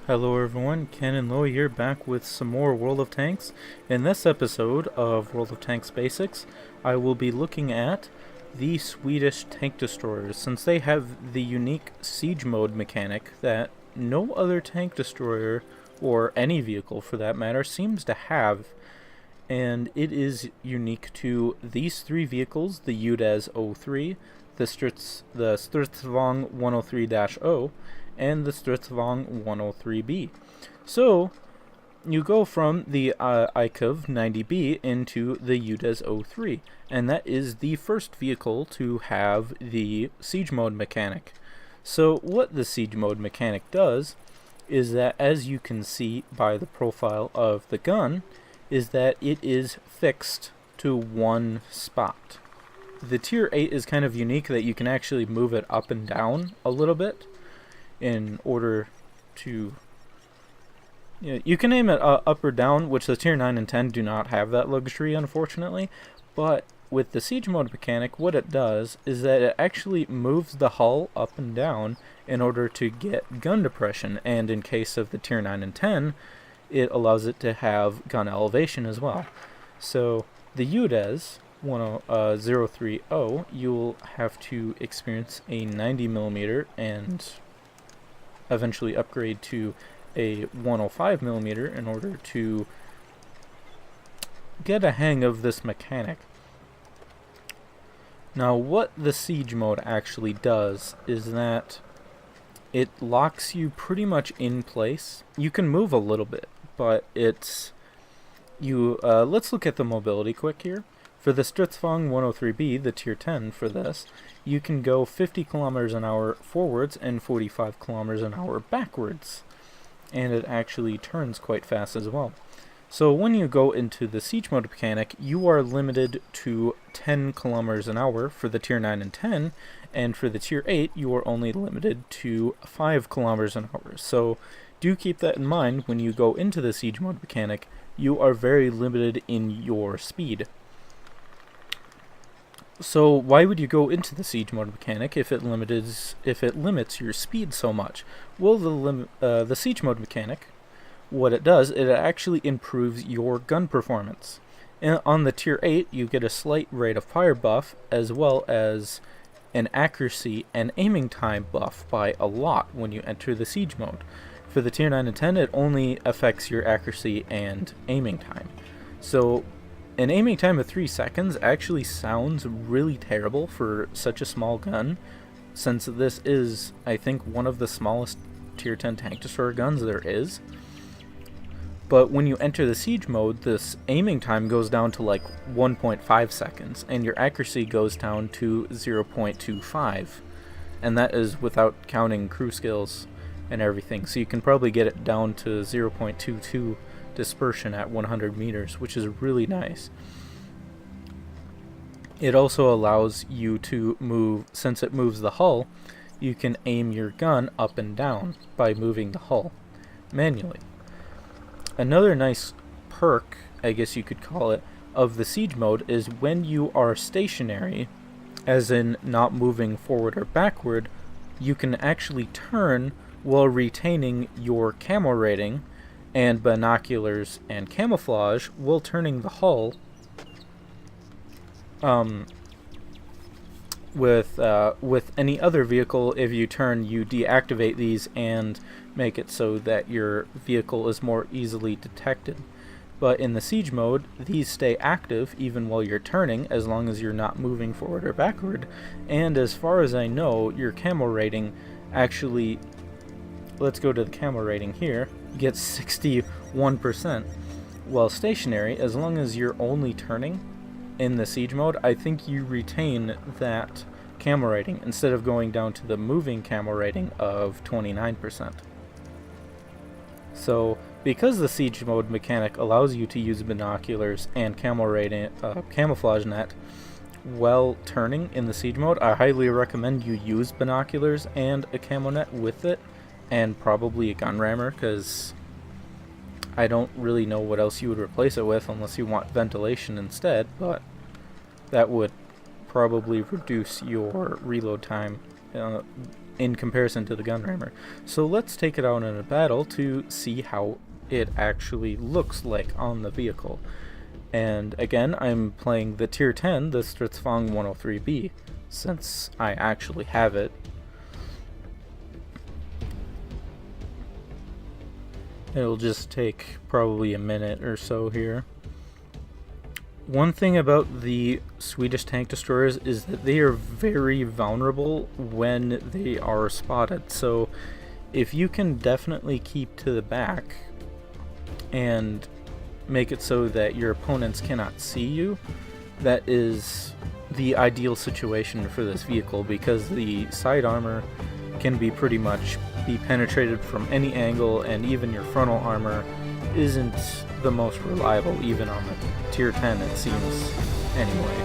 Hello everyone, Ken and Loy here back with some more World of Tanks. In this episode of World of Tanks Basics, I will be looking at the Swedish tank destroyers, since they have the unique siege mode mechanic that no other tank destroyer, or any vehicle for that matter, seems to have. And it is unique to these three vehicles, the UDES 03, the Stridsvagn 103-0, and the Stridsvagn 103B. So, you go from the ICOV 90B into the UDES 03, and that is the first vehicle to have the siege mode mechanic. So what the siege mode mechanic does is that, as you can see by the profile of the gun, is that it is fixed to one spot. The tier 8 is kind of unique that you can actually move it up and down a little bit in order to... You can aim it up or down, which the tier 9 and 10 do not have that luxury, unfortunately. But with the siege mode mechanic, what it does is that it actually moves the hull up and down in order to get gun depression, and in case of the tier 9 and 10, it allows it to have gun elevation as well. So the UDES 030, you'll have to experience a 90mm and eventually upgrade to a 105mm in order to get a hang of this mechanic. Now, what the siege mode actually does is that it locks you pretty much in place. You can move a little bit, but it's let's look at the mobility quick here. For the Stridsvagn 103B, the tier 10 for this, you can go 50 kilometers an hour forwards and 45 kilometers an hour backwards. And it actually turns quite fast as well. So when you go into the siege mode mechanic, you are limited to 10 kilometers an hour for the tier 9 and 10, and for the tier 8, you are only limited to 5 kilometers an hour. So do keep that in mind when you go into the siege mode mechanic. You are very limited in your speed. So why would you go into the siege mode mechanic if it limits your speed so much? Well, the siege mode mechanic, what it does, it actually improves your gun performance. And on the tier 8, you get a slight rate of fire buff, as well as an accuracy and aiming time buff by a lot when you enter the siege mode. For the tier 9 and 10, it only affects your accuracy and aiming time. So an aiming time of 3 seconds actually sounds really terrible for such a small gun, since this is, I think, one of the smallest tier 10 tank destroyer guns there is. But when you enter the siege mode, this aiming time goes down to like 1.5 seconds, and your accuracy goes down to 0.25, and that is without counting crew skills and everything, so you can probably get it down to 0.22 dispersion at 100 meters, which is really nice. It also allows you to move, since it moves the hull, you can aim your gun up and down by moving the hull manually. Another nice perk, I guess you could call it, of the siege mode is when you are stationary, as in not moving forward or backward, you can actually turn while retaining your camo rating and binoculars and camouflage while turning the hull. With any other vehicle, if you turn, you deactivate these and make it so that your vehicle is more easily detected. But in the siege mode, these stay active even while you're turning, as long as you're not moving forward or backward. And as far as I know, your camo rating actually, let's go to the camo rating here, gets 61%. While stationary, as long as you're only turning in the siege mode, I think you retain that camo rating instead of going down to the moving camo rating of 29%. So because the siege mode mechanic allows you to use binoculars and camouflage net while turning in the siege mode, I highly recommend you use binoculars and a camo net with it, and probably a gun rammer, because I don't really know what else you would replace it with unless you want ventilation instead, but that would probably reduce your reload time in comparison to the gun rammer. So let's take it out in a battle to see how it actually looks like on the vehicle. And again, I'm playing the Tier 10, the Stridsvagn 103B, since I actually have it. It'll just take probably a minute or so here. One thing about the Swedish tank destroyers is that they are very vulnerable when they are spotted. So if you can definitely keep to the back and make it so that your opponents cannot see you, that is the ideal situation for this vehicle, because the side armor can be pretty much be penetrated from any angle, and even your frontal armor isn't the most reliable, even on the Tier 10 it seems anyway.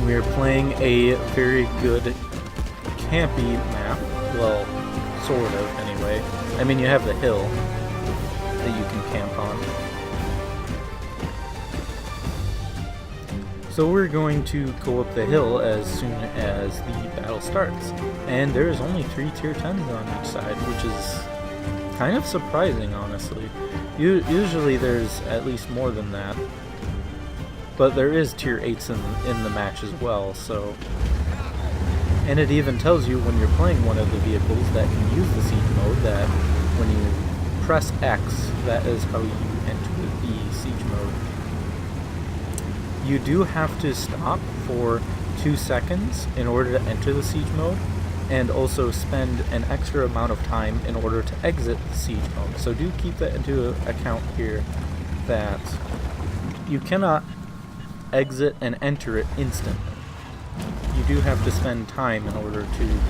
We're playing a very good campy map, well, sort of anyway. I mean, you have the hill that you can camp on. So we're going to go up the hill as soon as the battle starts. And there's only 3 Tier 10s on each side, which is kind of surprising, honestly. Usually there's at least more than that. But there is Tier 8s in the match as well, so... And it even tells you when you're playing one of the vehicles that can use the siege mode that when you press X, that is how you enter the siege mode. You do have to stop for 2 seconds in order to enter the siege mode, and also spend an extra amount of time in order to exit the siege mode. So do keep that into account here, that you cannot exit and enter it instantly. You do have to spend time in order to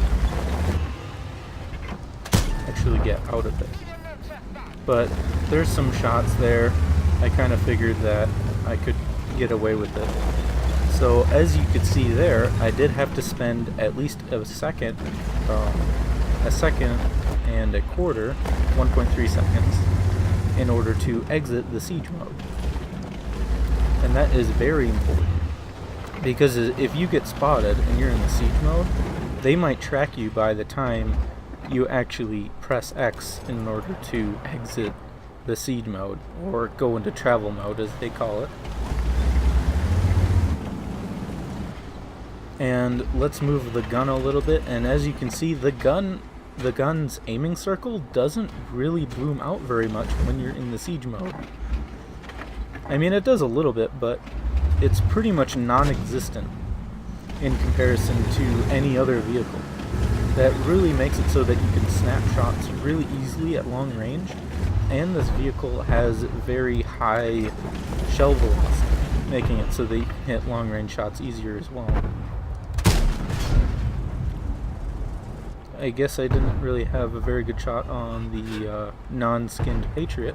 actually get out of it. But there's some shots there. I kind of figured that I could get away with it. So as you could see there, I did have to spend at least a second and a quarter, 1.3 seconds, in order to exit the siege mode. And that is very important, because if you get spotted and you're in the siege mode, they might track you by the time you actually press X in order to exit the siege mode, or go into travel mode as they call it. And let's move the gun a little bit, and as you can see, the gun's aiming circle doesn't really bloom out very much when you're in the siege mode. I mean, it does a little bit, but it's pretty much non-existent in comparison to any other vehicle. That really makes it so that you can snap shots really easily at long range, and this vehicle has very high shell velocity, making it so that you can hit long range shots easier as well. I guess I didn't really have a very good shot on the non-skinned Patriot.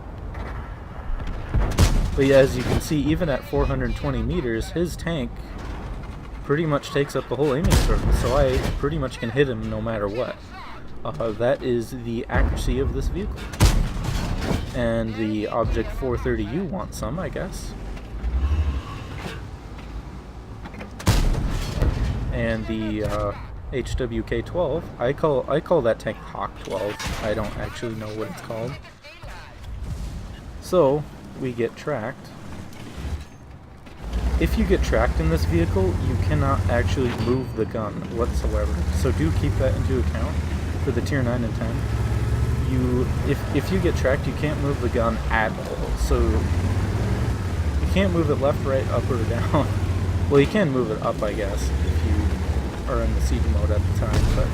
But yeah, as you can see, even at 420 meters, his tank pretty much takes up the whole aiming circle, so I pretty much can hit him no matter what. That is the accuracy of this vehicle. And the Object 430U wants some, I guess. And the HWK-12, I call that tank Hawk 12. I don't actually know what it's called. So we get tracked. If you get tracked in this vehicle, you cannot actually move the gun whatsoever. So do keep that into account for the Tier 9 and 10. If you get tracked, you can't move the gun at all. So you can't move it left, right, up, or down. Well, you can move it up, I guess, if you are in the siege mode at the time, but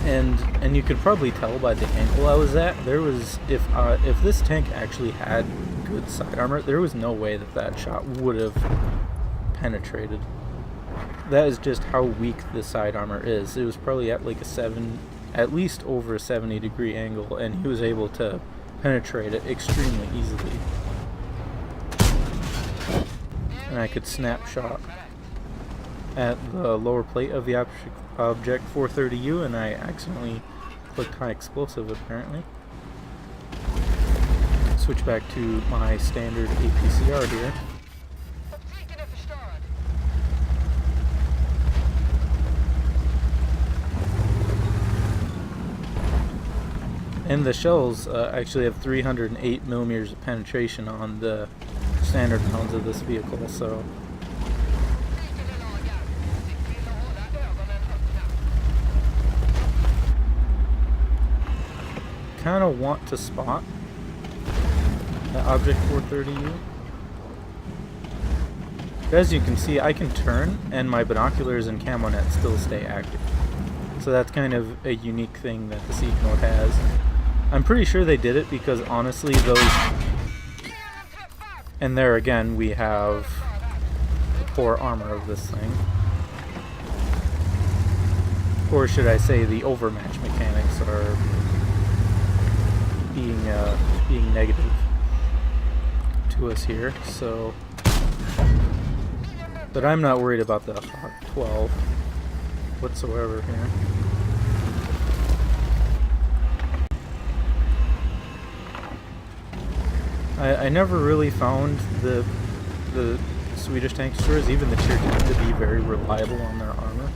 and you could probably tell by the angle I was at, there was, if this tank actually had good side armor, there was no way that shot would have penetrated. That is just how weak the side armor is. It was probably at like at least over a 70-degree angle, and he was able to penetrate it extremely easily. And I could snapshot at the lower plate of the Object 430U, and I accidentally clicked high explosive apparently. Switch back to my standard APCR here. And the shells actually have 308 millimeters of penetration on the standard rounds of this vehicle, so kind of want to spot the Object 430U. As you can see, I can turn and my binoculars and camo net still stay active. So that's kind of a unique thing that the Siege mode has. I'm pretty sure they did it because honestly those... And there again we have the poor armor of this thing. Or should I say the overmatch mechanics are being negative to us here, so... But I'm not worried about the Hawk 12 whatsoever here. I never really found the Swedish tank destroyers, even the tier 10, to be very reliable on their armor.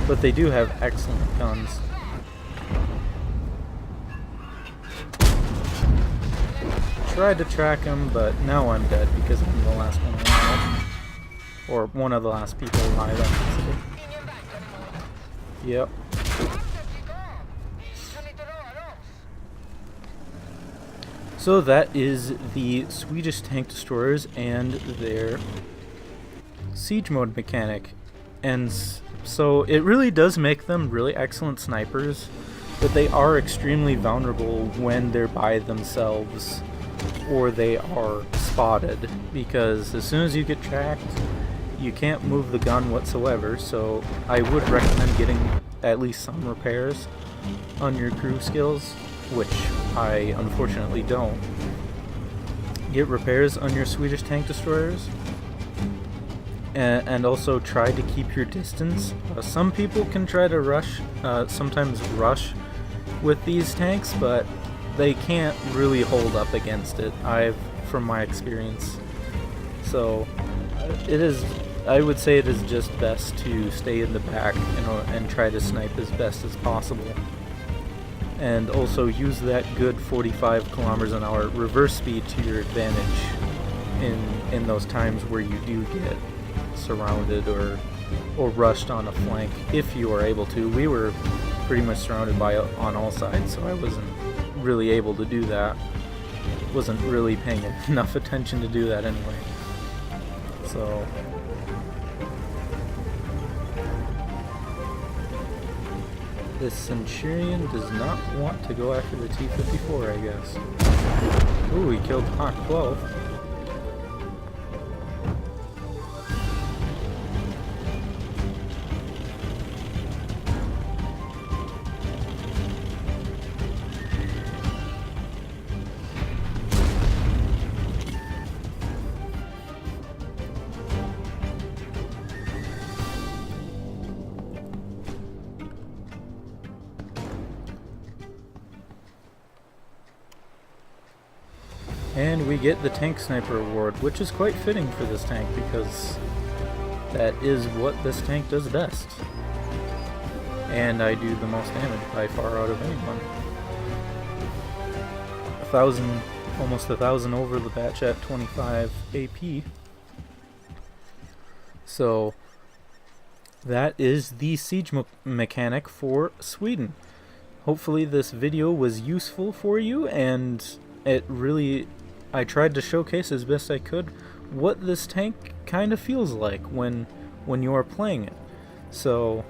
But they do have excellent guns. Tried to track him, but now I'm dead because I'm the last one alive. Or one of the last people alive, I should say. Yep. So that is the Swedish tank destroyers and their siege mode mechanic. And so it really does make them really excellent snipers, but they are extremely vulnerable when they're by themselves or they are spotted, because as soon as you get tracked, you can't move the gun whatsoever. So I would recommend getting at least some repairs on your crew skills, which I unfortunately don't. Get repairs on your Swedish tank destroyers, and also try to keep your distance. Some people can try to rush, sometimes rush with these tanks, but they can't really hold up against it, from my experience. So I would say it is just best to stay in the back and try to snipe as best as possible. And also use that good 45 kilometers an hour reverse speed to your advantage in those times where you do get surrounded or rushed on a flank, if you are able to. We were pretty much surrounded on all sides, so I wasn't really able to do that. Wasn't really paying enough attention to do that anyway. So this Centurion does not want to go after the T-54, I guess. Ooh, he killed Hawk 12. And we get the Tank Sniper Award, which is quite fitting for this tank because that is what this tank does best. And I do the most damage by far out of anyone. 1,000, almost 1,000 over the batch at 25 AP. So that is the siege mechanic for Sweden. Hopefully this video was useful for you, and I tried to showcase as best I could what this tank kind of feels like when you are playing it. So,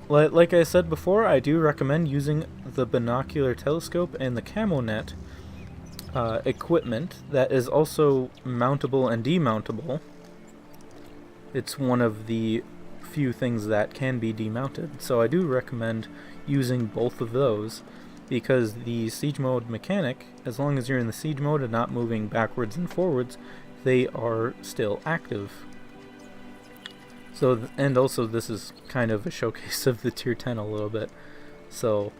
like I said before, I do recommend using the binocular telescope and the camo net equipment that is also mountable and demountable. It's one of the few things that can be demounted, so I do recommend using both of those, because the siege mode mechanic, as long as you're in the siege mode and not moving backwards and forwards, they are still active. So, and also this is kind of a showcase of the tier 10 a little bit. So,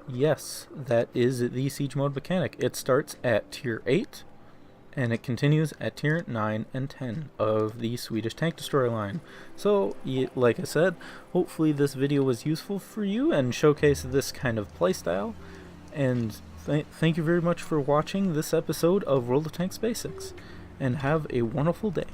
yes, that is the siege mode mechanic. It starts at tier 8, and it continues at tier 9 and 10 of the Swedish tank destroyer line. So, like I said, hopefully this video was useful for you and showcased this kind of playstyle. And thank you very much for watching this episode of World of Tanks Basics, and have a wonderful day.